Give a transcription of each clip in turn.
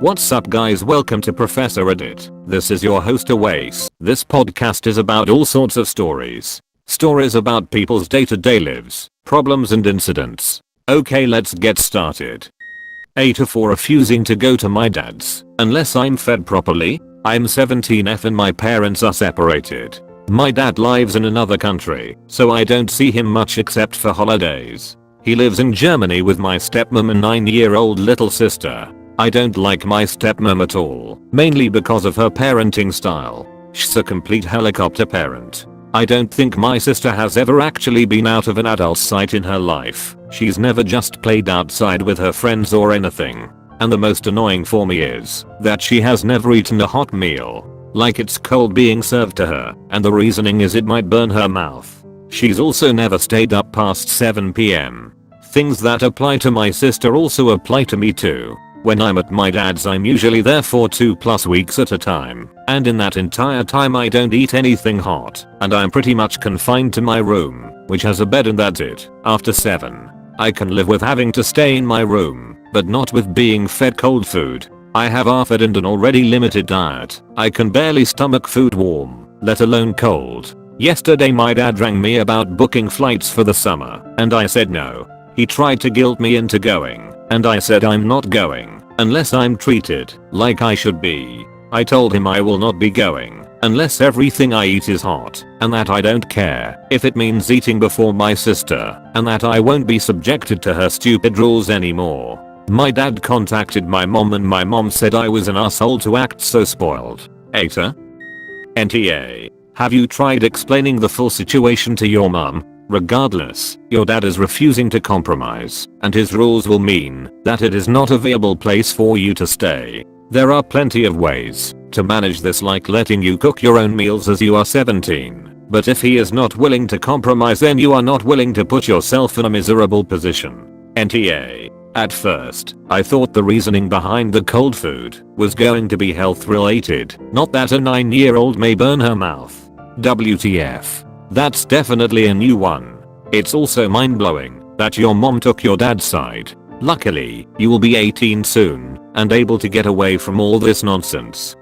What's up guys, welcome to Professor Edit. This is your host Awais. This podcast is about all sorts of stories. Stories about people's day-to-day lives, problems and incidents. Okay, let's get started. Aita for refusing to go to my dad's unless I'm fed properly. I'm 17F and my parents are separated. My dad lives in another country, so I don't see him much except for holidays. He lives in Germany with my stepmom and 9-year-old little sister. I don't like my stepmom at all, mainly because of her parenting style. She's a complete helicopter parent. I don't think my sister has ever actually been out of an adult's sight in her life. She's never just played outside with her friends or anything. And the most annoying for me is that she has never eaten a hot meal, like it's cold being served to her, and the reasoning is it might burn her mouth. She's also never stayed up past 7 PM. Things that apply to my sister also apply to me too. When I'm at my dad's I'm usually there for 2+ weeks at a time, and in that entire time I don't eat anything hot, and I'm pretty much confined to my room, which has a bed and that's it. After 7, I can live with having to stay in my room, but not with being fed cold food. I have ARFID and an already limited diet. I can barely stomach food warm, let alone cold. Yesterday my dad rang me about booking flights for the summer, and I said no. He tried to guilt me into going, and I said I'm not going unless I'm treated like I should be. I told him I will not be going unless everything I eat is hot, and that I don't care if it means eating before my sister, and that I won't be subjected to her stupid rules anymore. My dad contacted my mom and my mom said I was an asshole to act so spoiled. Aita? NTA. Have you tried explaining the full situation to your mom? Regardless, your dad is refusing to compromise, and his rules will mean that it is not a viable place for you to stay. There are plenty of ways to manage this, like letting you cook your own meals as you are 17. But if he is not willing to compromise, then you are not willing to put yourself in a miserable position. NTA. At first, I thought the reasoning behind the cold food was going to be health related, not that a 9-year-old may burn her mouth. WTF. That's definitely a new one. It's also mind-blowing that your mom took your dad's side. Luckily, you will be 18 soon and able to get away from all this nonsense.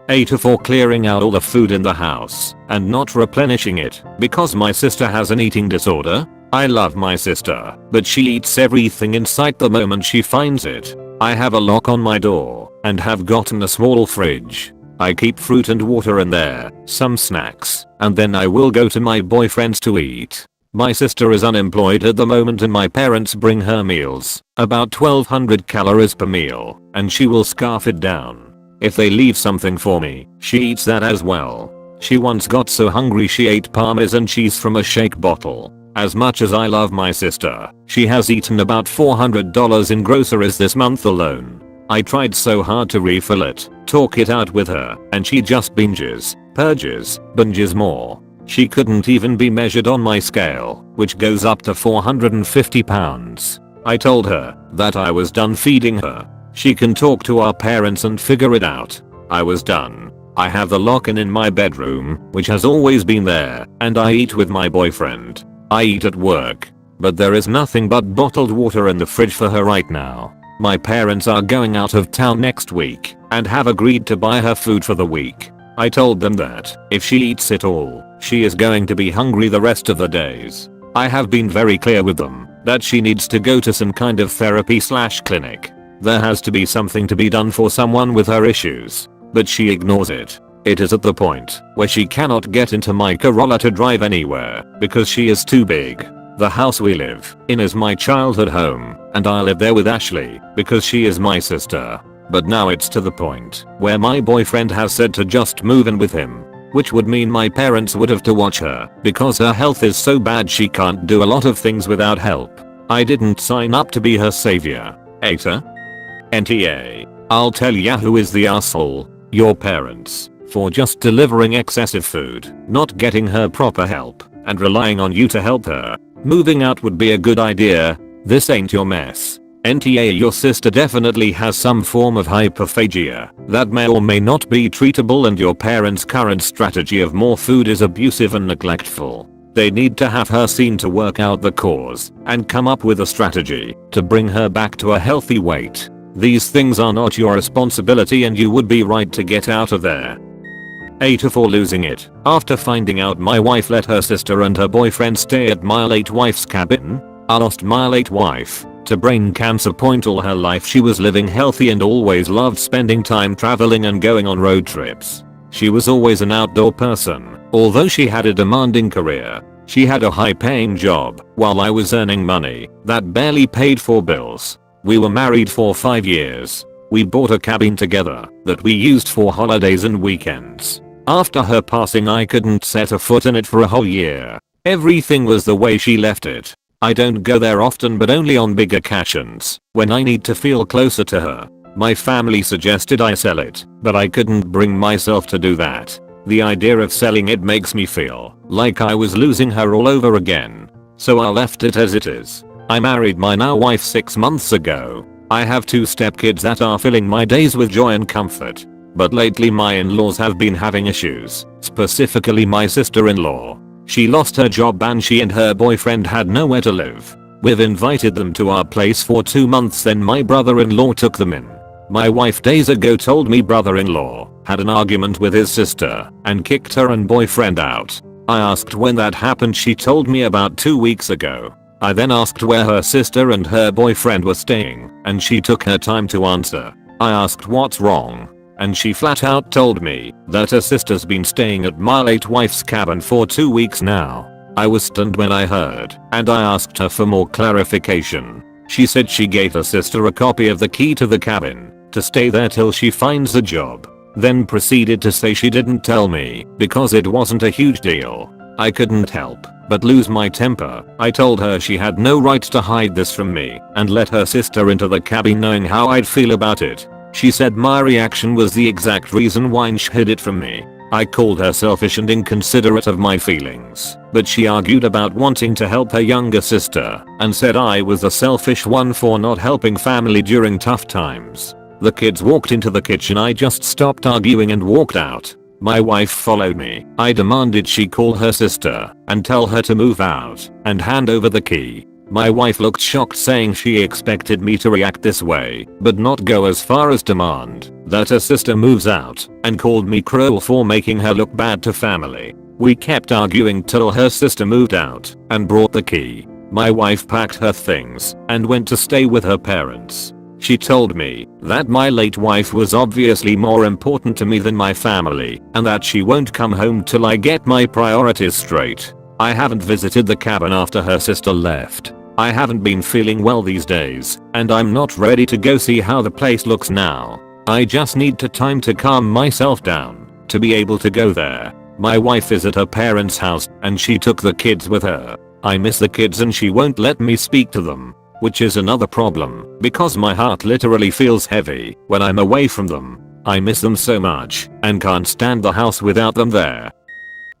Aita for clearing out all the food in the house and not replenishing it because my sister has an eating disorder. I love my sister, but she eats everything in sight the moment she finds it. I have a lock on my door and have gotten a small fridge. I keep fruit and water in there, some snacks, and then I will go to my boyfriend's to eat. My sister is unemployed at the moment and my parents bring her meals, about 1200 calories per meal, and she will scarf it down. If they leave something for me, she eats that as well. She once got so hungry she ate Parmesan cheese from a shake bottle. As much as I love my sister, she has eaten about $400 in groceries this month alone. I tried so hard to refill it, talk it out with her, and she just binges, purges, binges more. She couldn't even be measured on my scale, which goes up to 450 pounds. I told her that I was done feeding her. She can talk to our parents and figure it out. I was done. I have the lock-in in my bedroom, which has always been there, and I eat with my boyfriend. I eat at work, but there is nothing but bottled water in the fridge for her right now. My parents are going out of town next week and have agreed to buy her food for the week. I told them that if she eats it all, she is going to be hungry the rest of the days. I have been very clear with them that she needs to go to some kind of therapy/clinic. There has to be something to be done for someone with her issues, but she ignores it. It is at the point where she cannot get into my Corolla to drive anywhere because she is too big. The house we live in is my childhood home, and I live there with Ashley because she is my sister. But now it's to the point where my boyfriend has said to just move in with him, which would mean my parents would have to watch her because her health is so bad she can't do a lot of things without help. I didn't sign up to be her savior. Aita? NTA. I'll tell ya who is the asshole. Your parents. For just delivering excessive food, not getting her proper help, and relying on you to help her. Moving out would be a good idea. This ain't your mess. NTA. Your sister definitely has some form of hyperphagia that may or may not be treatable, and your parents' current strategy of more food is abusive and neglectful. They need to have her seen to work out the cause and come up with a strategy to bring her back to a healthy weight. These things are not your responsibility and you would be right to get out of there. Aita for losing it. After finding out my wife let her sister and her boyfriend stay at my late wife's cabin, I lost my late wife to brain cancer. All her life she was living healthy and always loved spending time traveling and going on road trips. She was always an outdoor person. Although she had a demanding career, she had a high paying job while I was earning money that barely paid for bills. We were married for 5 years. We bought a cabin together that we used for holidays and weekends. After her passing I couldn't set a foot in it for a whole year. Everything was the way she left it. I don't go there often but only on big occasions when I need to feel closer to her. My family suggested I sell it, but I couldn't bring myself to do that. The idea of selling it makes me feel like I was losing her all over again. So I left it as it is. I married my now wife 6 months ago. I have 2 stepkids that are filling my days with joy and comfort. But lately my in-laws have been having issues, specifically my sister-in-law. She lost her job and she and her boyfriend had nowhere to live. We've invited them to our place for 2 months, then my brother-in-law took them in. My wife days ago told me brother-in-law had an argument with his sister and kicked her and boyfriend out. I asked when that happened. She told me about 2 weeks ago. I then asked where her sister and her boyfriend were staying and she took her time to answer. I asked what's wrong, and she flat out told me that her sister's been staying at my late wife's cabin for 2 weeks now. I was stunned when I heard, and I asked her for more clarification. She said she gave her sister a copy of the key to the cabin to stay there till she finds a job, then proceeded to say she didn't tell me because it wasn't a huge deal. I couldn't help but lose my temper. I told her she had no right to hide this from me and let her sister into the cabin knowing how I'd feel about it. She said my reaction was the exact reason why she hid it from me. I called her selfish and inconsiderate of my feelings, but she argued about wanting to help her younger sister and said I was the selfish one for not helping family during tough times. The kids walked into the kitchen. I just stopped arguing and walked out. My wife followed me. I demanded she call her sister and tell her to move out and hand over the key. My wife looked shocked, saying she expected me to react this way but not go as far as demand that her sister moves out, and called me cruel for making her look bad to family. We kept arguing till her sister moved out and brought the key. My wife packed her things and went to stay with her parents. She told me that my late wife was obviously more important to me than my family and that she won't come home till I get my priorities straight. I haven't visited the cabin after her sister left. I haven't been feeling well these days and I'm not ready to go see how the place looks now. I just need time to calm myself down to be able to go there. My wife is at her parents' house and she took the kids with her. I miss the kids and she won't let me speak to them, which is another problem because my heart literally feels heavy when I'm away from them. I miss them so much and can't stand the house without them there.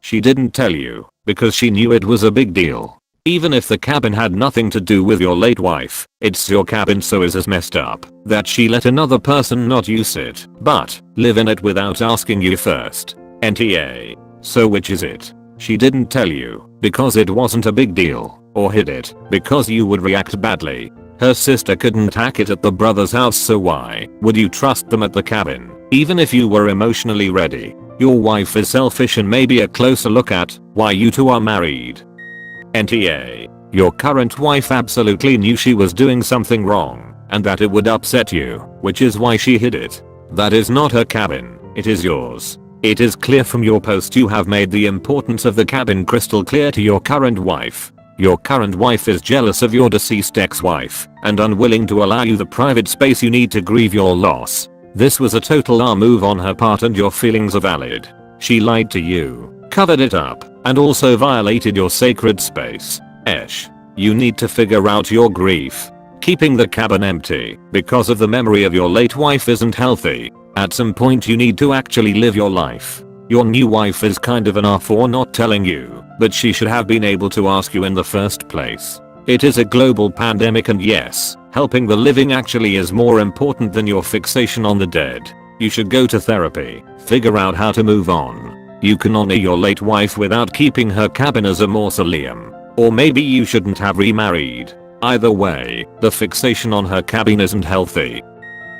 She didn't tell you because she knew it was a big deal. Even if the cabin had nothing to do with your late wife, it's your cabin, so it's as messed up that she let another person not use it but live in it without asking you first. NTA. So which is it? She didn't tell you because it wasn't a big deal, or hid it because you would react badly. Her sister couldn't hack it at the brother's house, so why would you trust them at the cabin even if you were emotionally ready? Your wife is selfish, and maybe a closer look at why you two are married. NTA. Your current wife absolutely knew she was doing something wrong and that it would upset you, which is why she hid it. That is not her cabin, it is yours. It is clear from your post you have made the importance of the cabin crystal clear to your current wife. Your current wife is jealous of your deceased ex-wife and unwilling to allow you the private space you need to grieve your loss. This was a total move on her part and your feelings are valid. She lied to you, covered it up, and also violated your sacred space. You need to figure out your grief. Keeping the cabin empty because of the memory of your late wife isn't healthy. At some point you need to actually live your life. Your new wife is kind of an ass for not telling you, but she should have been able to ask you in the first place. It is a global pandemic, and yes, helping the living actually is more important than your fixation on the dead. You should go to therapy, figure out how to move on. You can honor your late wife without keeping her cabin as a mausoleum. Or maybe you shouldn't have remarried. Either way, the fixation on her cabin isn't healthy.